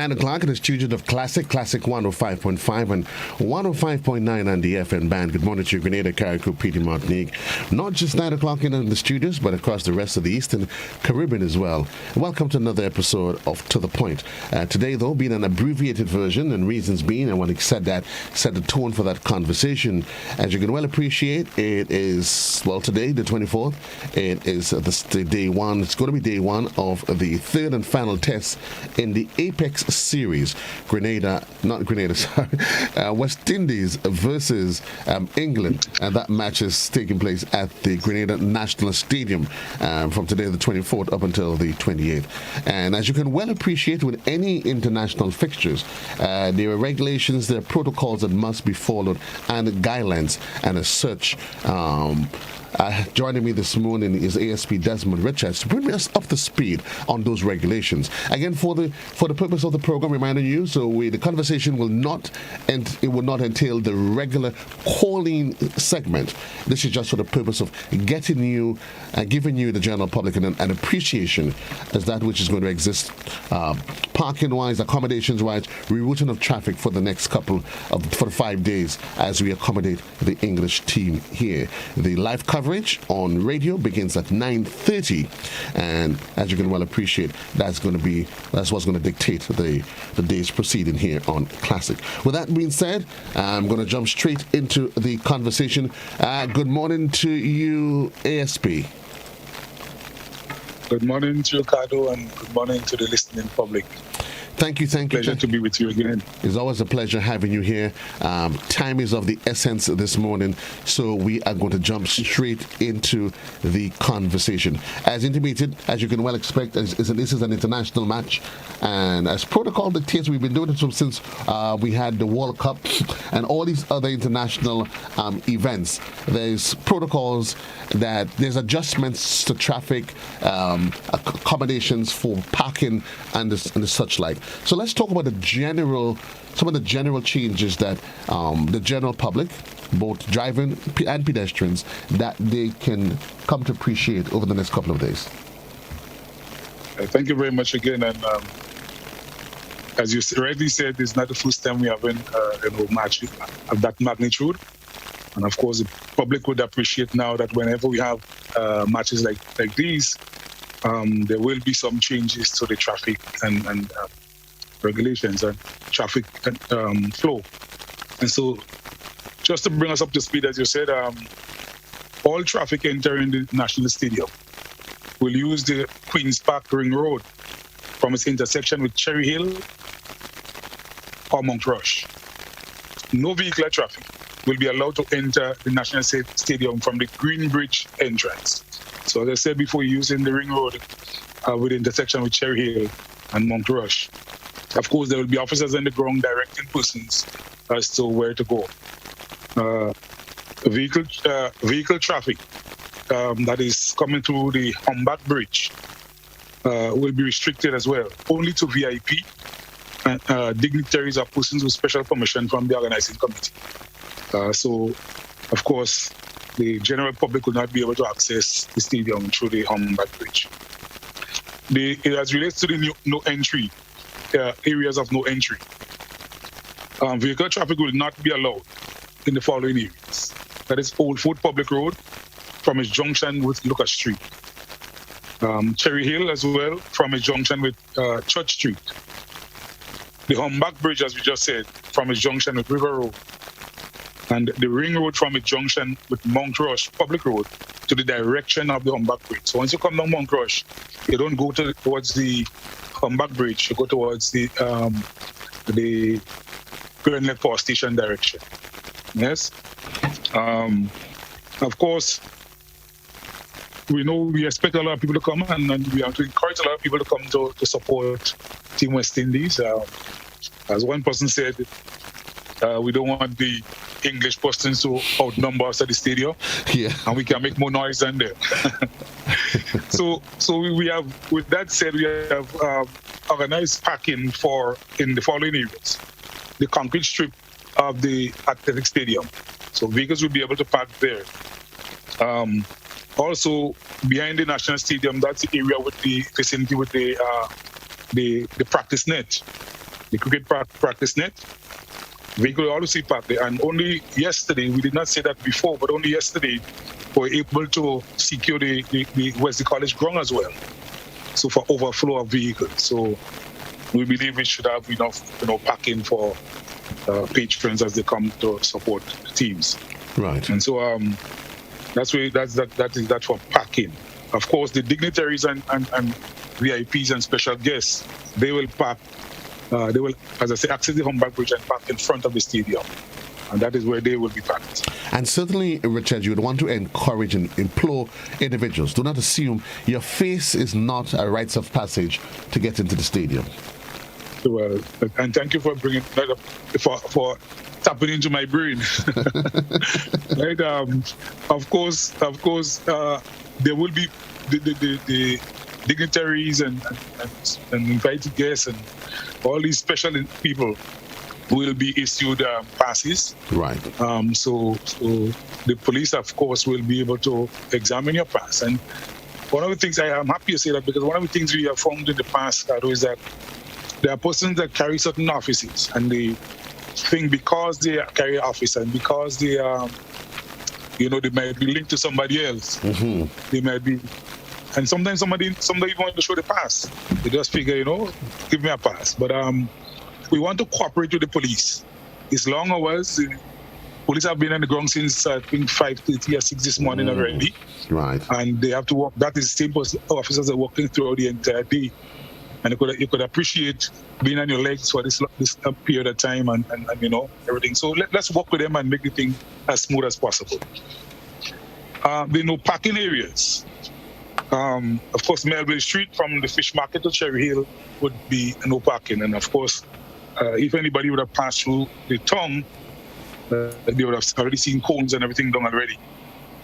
9 o'clock in the studios of Classic 105.5 and 105.9 on the FM band. Good morning to you, Grenada, Carriacou, Petite Martinique. Not just 9 o'clock in the studios, but across the rest of the Eastern Caribbean as well. Welcome to another episode of To The Point. Today, though, being an abbreviated version, and reasons being, I want to set the tone for that conversation. As you can well appreciate, it is, well, today, the 24th, it is the day one. It's going to be day one of the third and final test in the Apex series. West Indies versus England. And that match is taking place at the Grenada National Stadium from today, the 24th, up until the 28th. And as you can well appreciate with any international fixtures, there are regulations, there are protocols that must be followed, and guidelines. And as such, joining me this morning is ASP Desmond Richards to bring us up to speed on those regulations. Again, for the purpose of the program, reminding you, the conversation will not entail the regular calling segment. This is just for the purpose of giving you the general public an appreciation as that which is going to exist, parking-wise, accommodations-wise, rerouting of traffic for the next for the 5 days as we accommodate the English team here. The live coverage on radio begins at 9:30, and as you can well appreciate, that's what's going to dictate the day's proceeding here on Classic. With that being said, I'm going to jump straight into the conversation. Good morning to you, ASP. Good morning to you, Cadore, and good morning to the listening public. Thank you. Pleasure to be with you again. It's always a pleasure having you here. Time is of the essence this morning, so we are going to jump straight into the conversation. As intimated, as you can well expect, this is an international match, and as protocol dictates, we've been doing it since we had the World Cup and all these other international events. There's protocols there's adjustments to traffic, accommodations for parking, and the such like. So let's talk about some of the general changes that the general public, both driving and pedestrians, that they can come to appreciate over the next couple of days. Thank you very much again. And as you already said, it's not the first time we have a match of that magnitude. And of course, the public would appreciate now that whenever we have matches like these, there will be some changes to the traffic and regulations and traffic flow. And so, just to bring us up to speed, as you said, all traffic entering the National Stadium will use the Queen's Park Ring Road from its intersection with Cherry Hill or Mount Rush. No vehicular traffic will be allowed to enter the National Stadium from the Green Bridge entrance. So as I said before, using the Ring Road with the intersection with Cherry Hill and Mount Rush. Of course, there will be officers on the ground directing persons as to where to go. Vehicle traffic that is coming through the Humback Bridge will be restricted as well, only to VIP and dignitaries or persons with special permission from the organizing committee. So, of course, the general public will not be able to access the stadium through the Humback Bridge. As relates to the no entry, areas of no entry, vehicle traffic will not be allowed in the following areas. That is Old Fort Public Road from its junction with Lucas Street. Cherry Hill as well from its junction with Church Street. The Humback Bridge, as we just said, from its junction with River Road. And the Ring Road from its junction with Mount Rush Public Road to the direction of the Humback Bridge. So once you come down Mount Rush, you don't go towards the Humback Bridge, you go towards the Grenlet Power Station direction. Yes? Of course, we expect a lot of people to come, and we have to encourage a lot of people to come to support Team West Indies. As one person said, we don't want the English persons to outnumber us at the stadium, and we can make more noise than them. So we have, with that said, we have organized parking in the following areas: the concrete strip of the athletic stadium, so vehicles will be able to park there. Also, behind the National Stadium, that's the area with the vicinity with the practice net. the cricket practice net. Vehicle will always be parked there. And only yesterday, we did not say that before, but only yesterday, we were able to secure the Wesley College ground as well. So for overflow of vehicles. So we believe we should have enough, parking for patrons as they come to support the teams. Right. And so that's for parking. Of course, the dignitaries and VIPs and special guests, they will park. They will, as I say, access the Humbug Bridge and park in front of the stadium. And that is where they will be parked. And certainly, Richard, you would want to encourage and implore individuals. Do not assume your face is not a rites of passage to get into the stadium. Well, and thank you for bringing that up, for tapping into my brain. Right? Of course, there will be the dignitaries and invited guests and all these special people will be issued passes. Right. So the police, of course, will be able to examine your pass. And one of the things I am happy to say that, because one of the things we have found in the past, Cadore, is that there are persons that carry certain offices, and they think because they carry office and because they they might be linked to somebody else. Mm-hmm. They might be, and sometimes somebody even want to show the pass. They just figure, give me a pass. But we want to cooperate with the police. It's long hours. The police have been on the ground since I think 5:30 or 6 this morning already. Right. And they have to work. That is the same officers are working throughout the entire day. And you could appreciate being on your legs for this period of time and everything. So let's work with them and make the thing as smooth as possible. Parking areas. Of course, Melville Street from the Fish Market to Cherry Hill would be no parking. And of course, if anybody would have passed through the town, they would have already seen cones and everything done already.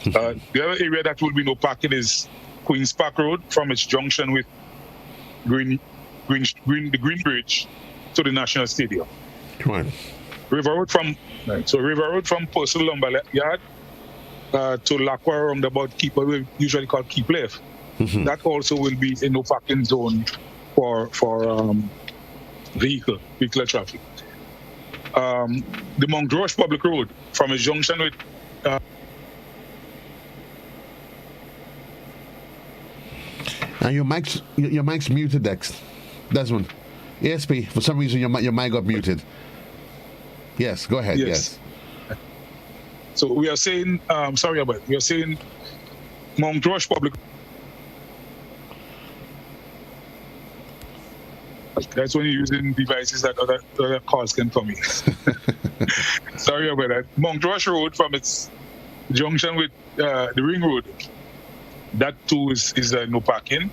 The other area that will be no parking is Queen's Park Road from its junction with the Green Bridge to the National Stadium. Right. River Road from Purcell Lumber Yard to Lacqua roundabout we usually call Keep Left. Mm-hmm. That also will be a no parking zone for vehicular traffic. The Mount Roche Public Road from its junction with Now your mic's muted, Desmond. ASP, for some reason your mic got muted. Yes, go ahead. Yes. So we are saying, we are saying Mount Roche Public. That's when you're using devices that other calls can come in. Sorry about that. Mount Roche Road from its junction with the Ring Road. That too is no parking.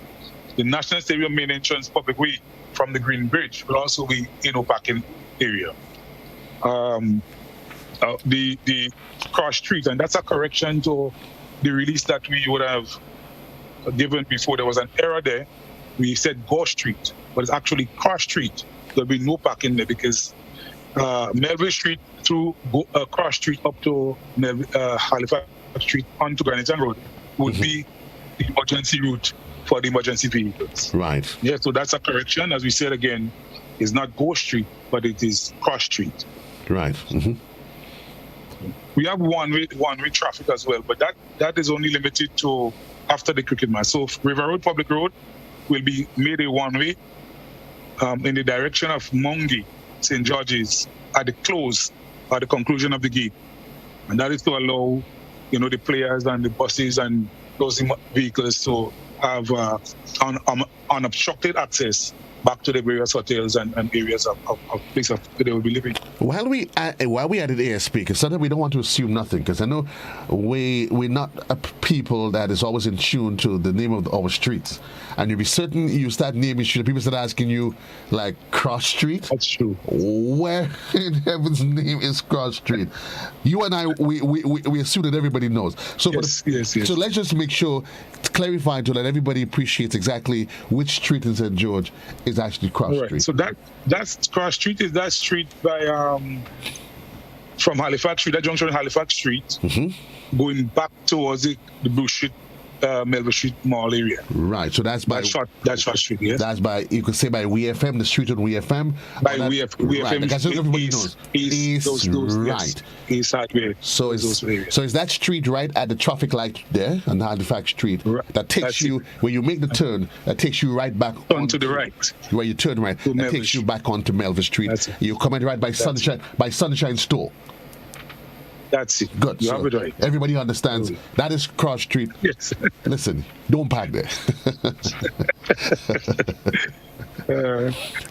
The National Stadium main entrance public way from the Green Bridge will also be a no parking area. The Cross Street, and that's a correction to the release that we would have given before. There was an error there. We said Gore Street, but it's actually Cross Street. There'll be no parking there because Melville Street through Cross Street up to Halifax Street onto Granington Road would be the emergency route for the emergency vehicles. Right. Yeah, so that's a correction. As we said again, it's not Gore Street, but it is Cross Street. Right. Mm-hmm. We have one-way traffic as well, but that is only limited to after the cricket match. So River Road Public Road will be made a one-way in the direction of Mungie, St. George's, at the close or the conclusion of the game. And that is to allow, the players and the buses and those vehicles to have unobstructed access back to the various hotels and areas of places they will be living. While we added ASP, because sometimes we don't want to assume nothing, because I know we're not a people that is always in tune to the name of our streets. And you'll be certain you start naming streets, people start asking you, like, Cross Street? That's true. Where in heaven's name is Cross Street? You and I, we assume that everybody knows. So, yes. So let's just make sure, clarify to let everybody appreciate exactly which street in St. George is actually Cross Street. So that's Cross Street is that street by from Halifax Street, that junction on Halifax Street, going back towards the Blue Street Melville Street Mall area. Right. So that's by That's short street. Yes. That's by, you could say, by WFM, the street on WFM. By WFM. Right. Because everybody knows. East, those, right. Yes. East side. So is that street right at the traffic light there on Halifax Street? Right. That takes you when you make the turn. That takes you right back to the right. Where you turn right. That takes you back onto Melville Street. You're coming right by Sunshine Store. That's it. Good. You so have it right. Everybody understands that is Cross Street. Yes. Listen, don't park there.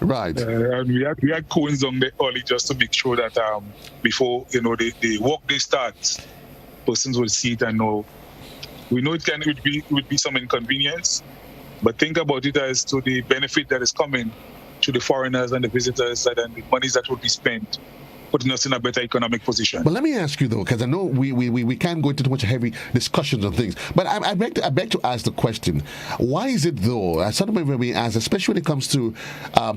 Right. And we had cones on the early just to make sure that before the work day starts, persons will see it and know. We know it would be some inconvenience, but think about it as to the benefit that is coming to the foreigners and the visitors and the monies that would be spent, putting us in a better economic position. But let me ask you though, because I know we can't go into too much heavy discussions on things. But I beg to ask the question: why is it though? Sometimes when we ask, especially when it comes to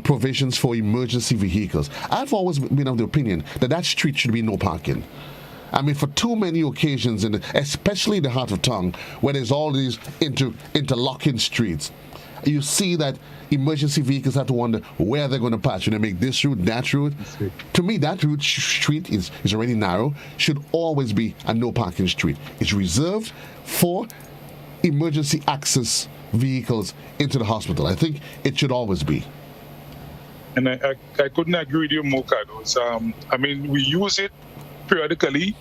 provisions for emergency vehicles, I've always been of the opinion that street should be no parking. I mean, for too many occasions, especially in the heart of town, where there's all these interlocking streets, you see that emergency vehicles have to wonder where they're going to pass. Should they make this route, that route? To me, that route street is already narrow, should always be a no parking street. It's reserved for emergency access vehicles into the hospital. I think it should always be. And I couldn't agree with you more, Carlos. I mean, we use it periodically,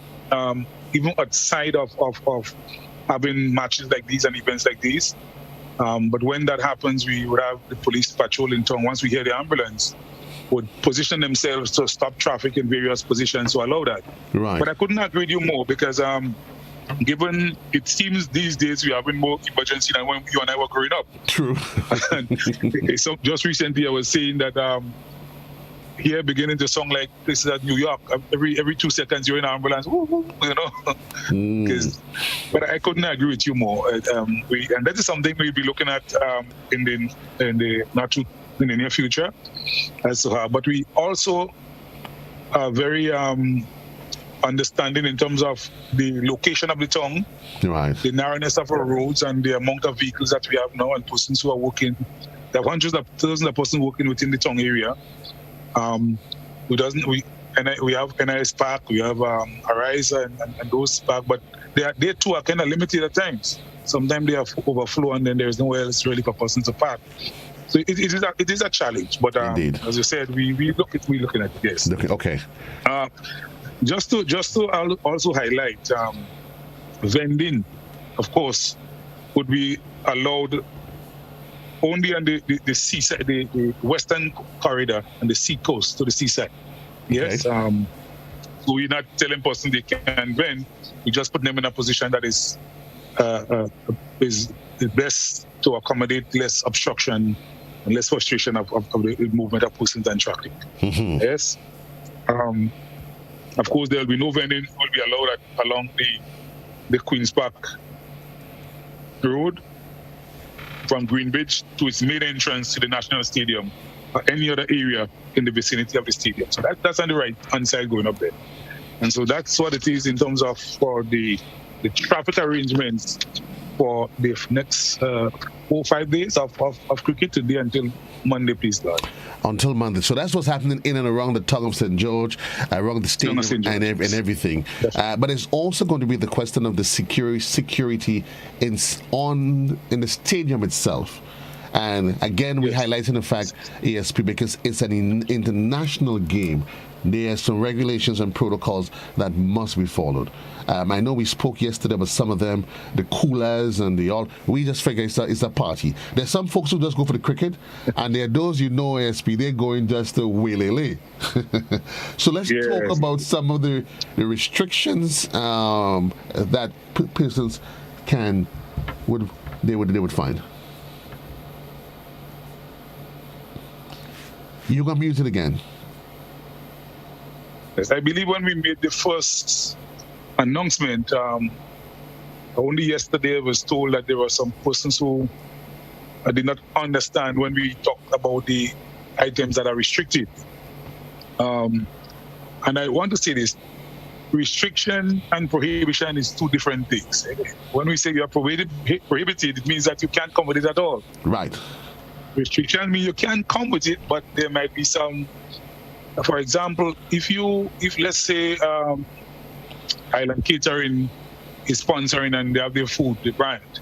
even outside of having matches like these and events like these. But when that happens, we would have the police patrol in town. Once we hear the ambulance, would position themselves to stop traffic in various positions to allow that. Right. But I couldn't agree with you more because given it seems these days we are having more emergency than when you and I were growing up. True. So just recently I was saying that here beginning to sound like places at New York. Every 2 seconds you're in an ambulance, But I couldn't agree with you more. And that is something we'll be looking at in the near future as to how. But we also are very understanding in terms of the location of the town, right, the narrowness of our roads, and the amount of vehicles that we have now, and persons who are working. There are hundreds of thousands of persons working within the town area. We have NIS Park, we have Arise and those park, but they too are kind of limited at times. Sometimes they have overflow, and then there is nowhere else really for persons to park. So it is a challenge, but as you said, we're looking at it. Yes. Okay. Just to also highlight, vending, of course, would be allowed only on the seaside, the western corridor and the sea coast to the seaside. Yes. Okay. So we're not telling persons they can vend. We just put them in a position that is the best to accommodate less obstruction and less frustration of the movement of persons and traffic. Mm-hmm. Yes. Of course, there will be no vending will be allowed along the Queen's Park Road from Greenbridge to its main entrance to the National Stadium or any other area in the vicinity of the stadium. So that's on the right hand side going up there. And so that's what it is in terms of for the traffic arrangements for the next 4 or 5 days of cricket today until Monday, please God. Until Monday. So that's what's happening in and around the town of St. George, around the stadium and everything. But it's also going to be the question of the security in the stadium itself. And again, we're highlighting the fact, ESP, because it's an international game. There are some regulations and protocols that must be followed. I know we spoke yesterday about some of them, the coolers and we just figure it's a party. There's some folks who just go for the cricket, and there are those, ASP, they're going just to waylay. So let's talk about some of the restrictions that persons would find. You're going to mute it again. Yes, I believe when we made the first announcement, only yesterday I was told that there were some persons who did not understand when we talked about the items that are restricted. And I want to say this, restriction and prohibition is two different things. When we say you are prohibited, it means that you can't come with it at all. Right. Restriction means you can come with it, but there might be some. For example, if let's say Island Catering is sponsoring and they have their food, the brand,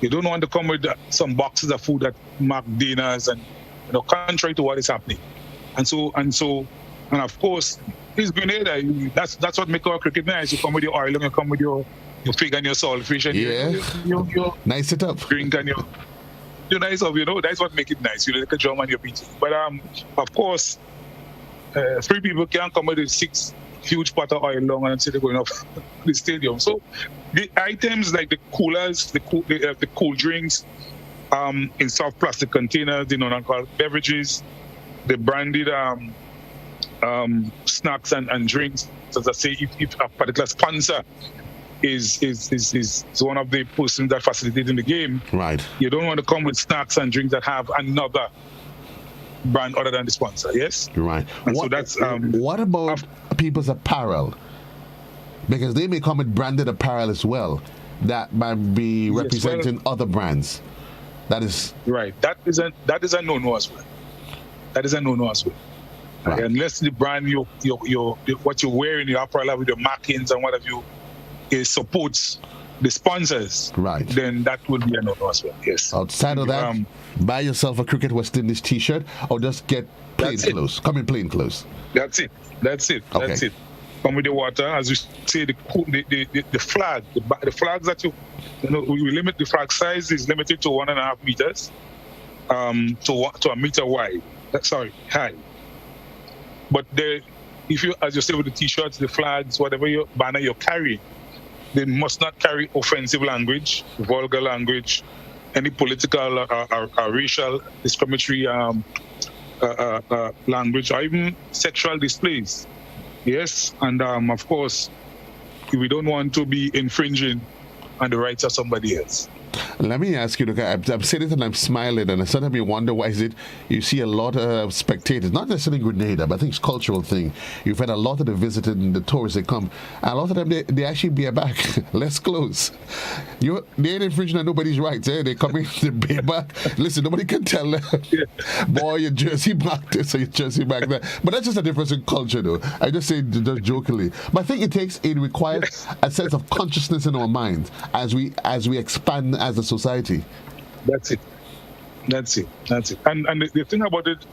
you don't want to come with some boxes of food that mark dinners and contrary to what is happening. And of course, it's Grenada. That's what makes our cricket nice. You come with your oil and you come with your pig and your saltfish and your nice it up. Drink and your nice up. That's what makes it nice. You like a drum and your beating. But of course, 3 people can't come with a 6 huge pot of oil long and say they're going up the stadium. So the items like the coolers, the cool drinks, in soft plastic containers, non-alcoholic beverages, the branded snacks and drinks. As I say, if a particular sponsor is one of the persons that facilitating the game, right? You don't want to come with snacks and drinks that have another brand other than the sponsor. Yes, right. So that's what about people's apparel? Because they may come with branded apparel as well that might be representing other brands. That is right. That is a no-no as well. That is a no-no as well. Right. Unless the brand what you're wearing, your apparel with your markings and what have you, it supports the sponsors. Right. Then that will be a no-no as well. Yes. Outside of that, buy yourself a Cricket West Indies T-shirt or just get plain clothes. Come in plain clothes. That's it. Okay. That's it. Come with the water, as you say, the flag, the flags that we limit. The flag size is limited to 1.5 meters, to a meter wide. High. But if you, as you say, with the T-shirts, the flags, whatever your banner you're carrying, they must not carry offensive language, vulgar language, any political or racial discriminatory language, or even sexual displays. Yes, and of course, we don't want to be infringing on the rights of somebody else. Let me ask you, look, I'm saying it and I'm smiling, and I suddenly wonder why is it you see a lot of spectators, not necessarily in Grenada, but I think it's a cultural thing. You've had a lot of the visitors and the tourists that come, and a lot of them, they actually bear back. Let's close. They ain't infringing on nobody's rights. They come in, they bear back. Listen, nobody can tell them, boy, your jersey back this or your jersey back that. But that's just a difference in culture, though. I just say just jokingly. But I think it requires a sense of consciousness in our minds as we expand as a society. That's it. And the thing about it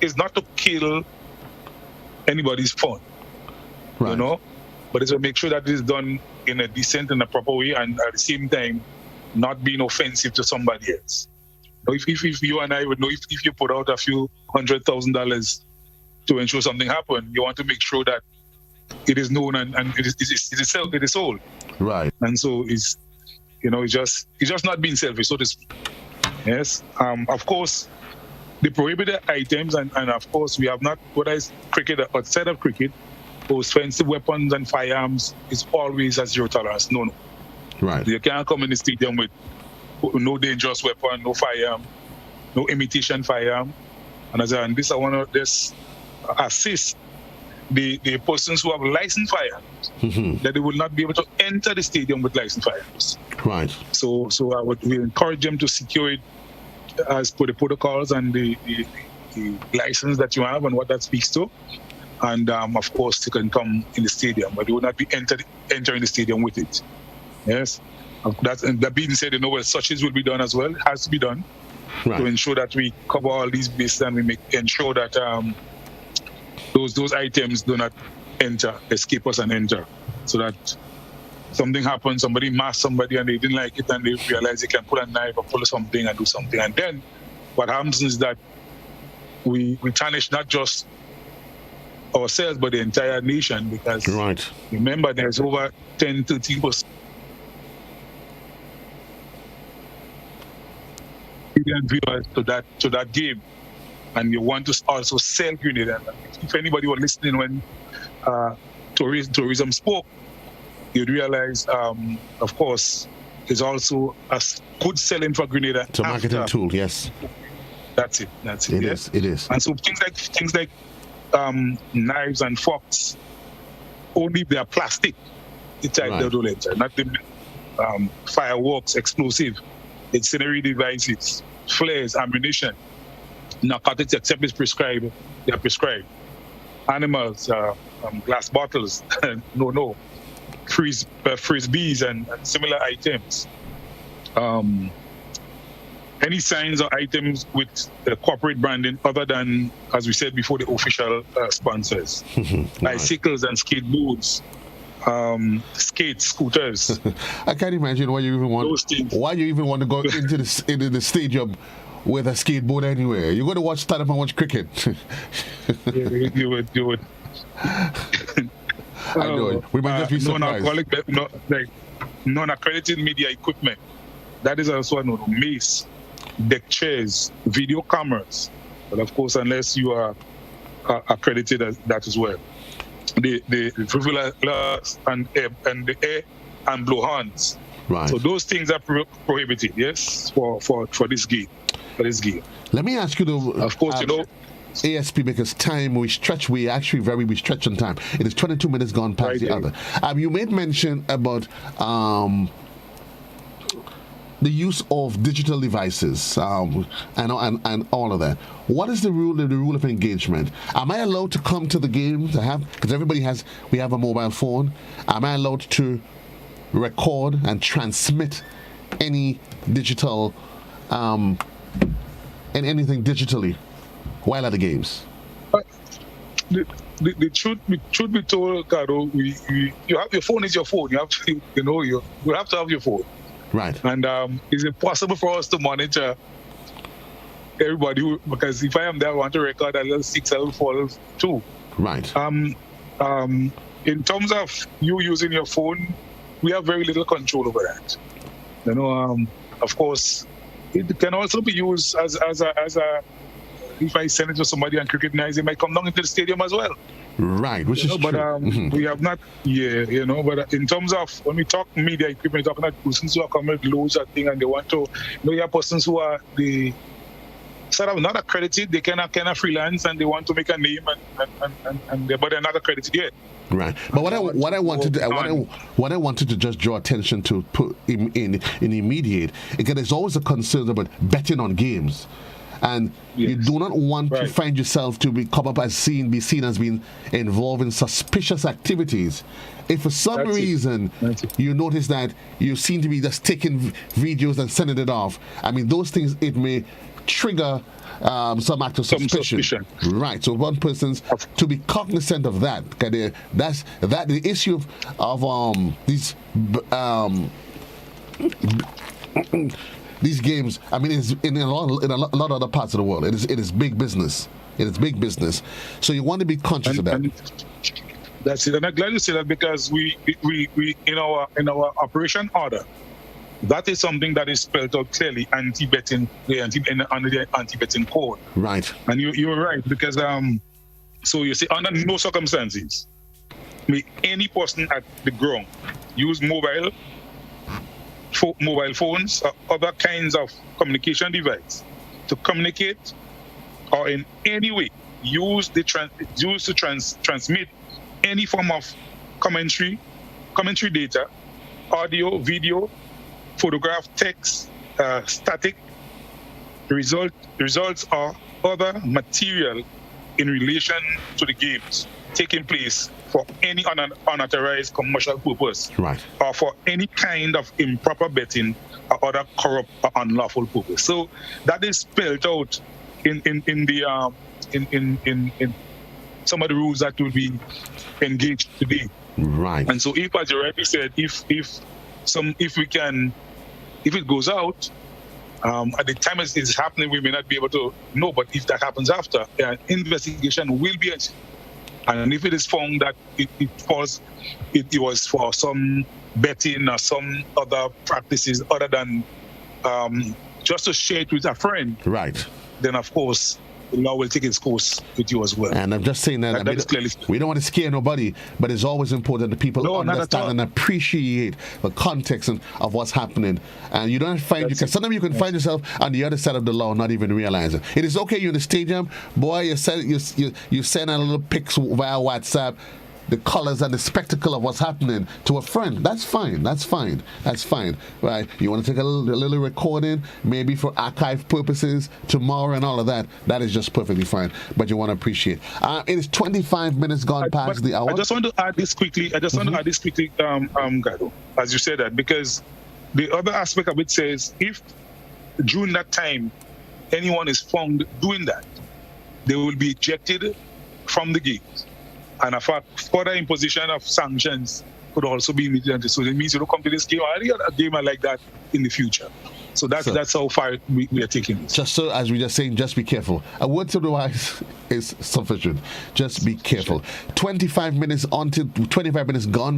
is not to kill anybody's fun, right. But it's to make sure that it is done in a decent and a proper way, and at the same time, not being offensive to somebody else. If you and I would know, if you put out a few $100,000 to ensure something happen, you want to make sure that it is known and it is sold. Right. And so it's just not being selfish, so to speak. Yes. Of course, the prohibited items, and of course, we have not, whether it's cricket or outside of cricket, those offensive weapons and firearms is always a zero tolerance. No. Right. You can't come in the stadium with no dangerous weapon, no firearm, no imitation firearm. And this I want to assist the persons who have licensed firearms, that they will not be able to enter the stadium with licensed firearms. Right. So we encourage them to secure it as per the protocols and the license that you have and what that speaks to. And of course, they can come in the stadium, but they will not be entering the stadium with it. Yes. That being said, searches will be done as well. It has to be done to ensure that we cover all these bases and we ensure that those items do not escape us and enter, so that something happens, somebody masked somebody and they didn't like it and they realize they can pull a knife or pull something and do something. And then what happens is that we tarnish not just ourselves but the entire nation, because remember there's over 10-13% viewers to that game. And you want to also sell Grenada. If anybody was listening when tourism spoke, you'd realize, of course, it's also a good selling for Grenada. It's a marketing tool, yes. That's it. It is. And so things like knives and forks, only if they are plastic inside Right. the doll inside, not the fireworks, explosive, incendiary devices, flares, ammunition, narcotics, except it's prescribed. They are prescribed. Animals, glass bottles, no, frisbees and similar items. Any signs or items with corporate branding other than, as we said before, the official sponsors. Bicycles and skateboards, skates, scooters. I can't imagine why you even want Those things. why you even want to go into the stadium with a skateboard anywhere. You're going to watch stand up and watch cricket. You would. I know it. We might just be surprised. Non-accredited media equipment. That is also no mace, deck chairs, video cameras. But of course, unless you are accredited as that as well. The defibrillators and the air and blowhorns. Right. So those things are prohibited. Yes, for this game. For this game. Let me ask you though. Of course, ASP, because time we stretch on time. It is 22 minutes gone past right the there. other. You made mention about the use of digital devices and all of that. What is the rule of engagement? Am I allowed to come to the game to have, because we have a mobile phone, am I allowed to record and transmit any digital and anything digitally while at the games? The truth be told, Caro, you have your phone is your phone. You have to, you have to have your phone. Right. And it's impossible for us to monitor everybody because if I am there, I want to record a little 6 level 4 level 2. Right. In terms of you using your phone, we have very little control over that. Of course, it can also be used as a if I send it to somebody and cricket nights, it might come down into the stadium as well. Right, which is but true. we have not, but in terms of when we talk media equipment, talking about persons who are coming with loads of things and they want to, you have persons who are the sort of not accredited, they kind of freelance and they want to make a name but they're not accredited yet. Right, but what I wanted to just draw attention to put in immediate, because there's always a concern about betting on games. And you do not want to find yourself to be seen as being involved in suspicious activities. If for some reason you notice that you seem to be just taking videos and sending it off, I mean, those things, it may trigger some act of suspicion. Right. So one person's to be cognizant of that. Okay, that's the issue of these games. I mean, it's in a lot of other parts of the world. It is big business. It is big business. So you want to be conscious of that. That's it. And I'm glad you say that because we in our operation order, that is something that is spelled out clearly anti-betting, under the anti-betting code. Right. And you're right because so you say under no circumstances may any person at the ground use mobile phones or other kinds of communication device to communicate or in any way use to transmit any form of commentary data, audio, video, photograph, text, static results or other material in relation to the games taking place for any unauthorized commercial purpose, right, or for any kind of improper betting or other corrupt or unlawful purpose. So that is spelled out in some of the rules that will be engaged today. Right. And so, if, as you rightly said, if it goes out at the time it's happening, we may not be able to know. But if that happens after, an investigation will be. And if it is found that it was for some betting or some other practices other than just to share it with a friend, right, then of course the law will take its course with you as well. And I'm just saying that is clearly we don't want to scare nobody, but it's always important that people understand and appreciate the context of what's happening. And you don't find sometimes you can find yourself on the other side of the law, not even realizing it is okay. You're in the stadium, boy. You send a little pics via WhatsApp. the colors and the spectacle of what's happening to a friend. That's fine. That's fine. That's fine. Right? You want to take a little recording, maybe for archive purposes tomorrow and all of that. That is just perfectly fine. But you want to appreciate. It is 25 minutes gone past the hour. I just want to add this quickly. Gado, as you said that, because the other aspect of it says if during that time anyone is found doing that, they will be ejected from the games. And a further imposition of sanctions could also be immediate. So it means you don't come to this game or any other game like that in the future. So that's how far we are taking this. Just so, as we just saying, just be careful. A word to the wise is sufficient. Just be careful. 25 minutes gone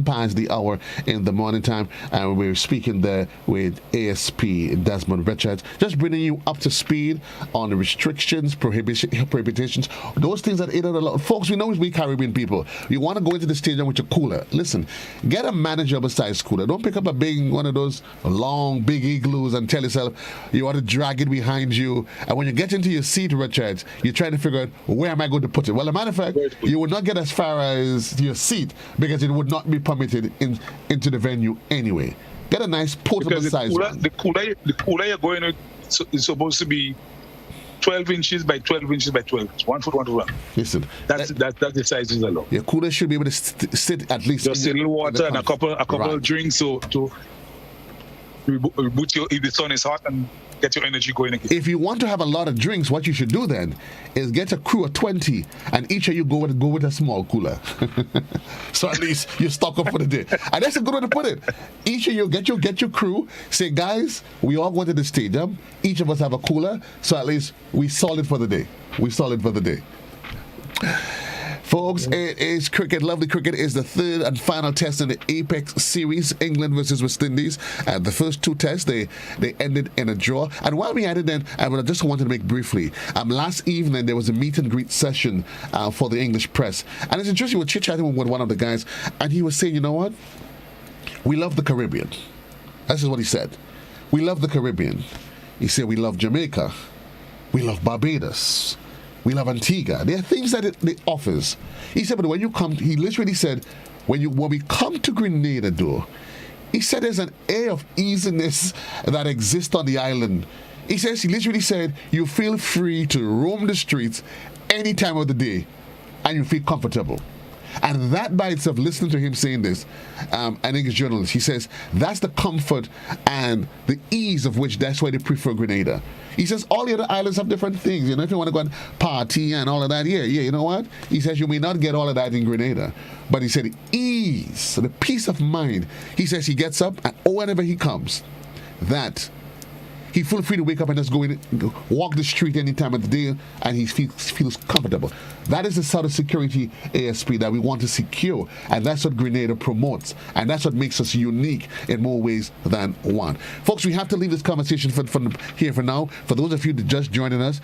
past the hour in the morning time, and we're speaking there with ASP Desmond Richards, just bringing you up to speed on the restrictions, prohibitions, those things that aid a lot. Folks, we know we Caribbean people. You want to go into the stadium with your cooler. Listen, get a manageable size cooler. Don't pick up a big one of those long, big igloos and tell yourself you want to drag it behind you, and when you get into your seat, Richard, you're trying to figure out where am I going to put it. Well, as a matter of fact, you would not get as far as your seat because it would not be permitted into the venue anyway. Get a nice portable size one. The cooler you're going with is supposed to be 12 inches by 12 inches by 12 inches. 1 foot, 1 to 1. Listen, that's the size is allowed. Your cooler should be able to sit at least just a little water and a couple of drinks to reboot you if the sun is hot and get your energy going again. If you want to have a lot of drinks, what you should do then is get a crew of 20 and each of you go with a small cooler. So at least you stock up for the day. And that's a good way to put it. Each of you get your crew, say, guys, we all go to the stadium, each of us have a cooler, so at least we solid for the day. Folks, it is cricket. Lovely cricket is the third and final test in the Apex series, England versus West Indies. The first two tests, they ended in a draw. And while we had it then, I just wanted to make briefly, last evening there was a meet and greet session for the English press. And it's interesting, we were chit-chatting with one of the guys, and he was saying, you know what? We love the Caribbean. That's just what he said. We love the Caribbean. He said we love Jamaica. We love Barbados. We love Antigua. There are things that it offers. He said, but when you come, he literally said, when we come to Grenada, though, he said there's an air of easiness that exists on the island. He literally said, you feel free to roam the streets any time of the day, and you feel comfortable. And that by itself, listening to him saying this, an English journalist, he says, that's the comfort and the ease of which that's why they prefer Grenada. He says all the other islands have different things. You know, if you want to go and party and all of that, yeah, you know what? He says you may not get all of that in Grenada. But he said the ease, the peace of mind. He says he gets up and whenever he comes, that he feels free to wake up and just walk the street any time of the day, and he feels comfortable. That is the sort of security, ASP, that we want to secure, and that's what Grenada promotes, and that's what makes us unique in more ways than one. Folks, we have to leave this conversation here for now. For those of you that just joining us,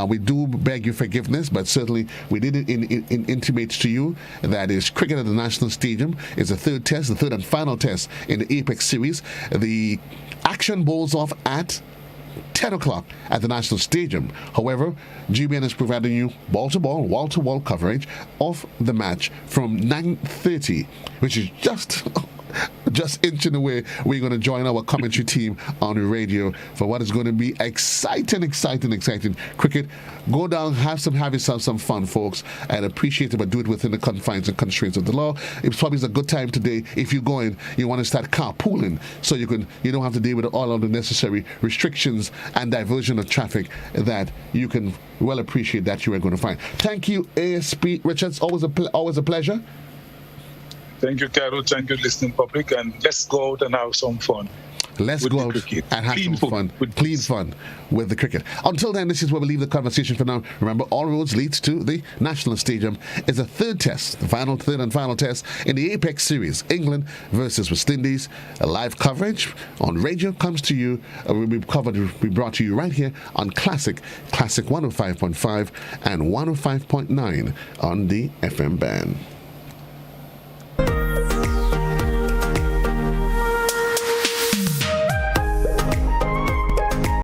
we do beg your forgiveness, but certainly we did intimate to you that is cricket at the National Stadium is the third and final test in the Apex series. The action bowls off at 10 o'clock at the National Stadium. However, GBN is providing you ball-to-ball, wall-to-wall coverage of the match from 9:30, which is just inching away. We're going to join our commentary team on the radio for what is going to be exciting cricket. Go down, have yourself some fun, folks, and appreciate it, but do it within the confines and constraints of the law. It's probably a good time today. If you're going, you want to start carpooling so you don't have to deal with all of the necessary restrictions and diversion of traffic that you can well appreciate that you are going to find. Thank you, ASP Richards. Always a pleasure. Thank you, Carol. Thank you, listening public. And let's go out and have some fun. Let's go out and have some fun. Clean fun with the cricket. Until then, this is where we leave the conversation for now. Remember, all roads leads to the National Stadium. Is a third and final test in the Apex series, England versus West Indies. A live coverage on radio comes to you. Will be brought to you right here on Classic 105.5 and 105.9 on the FM band.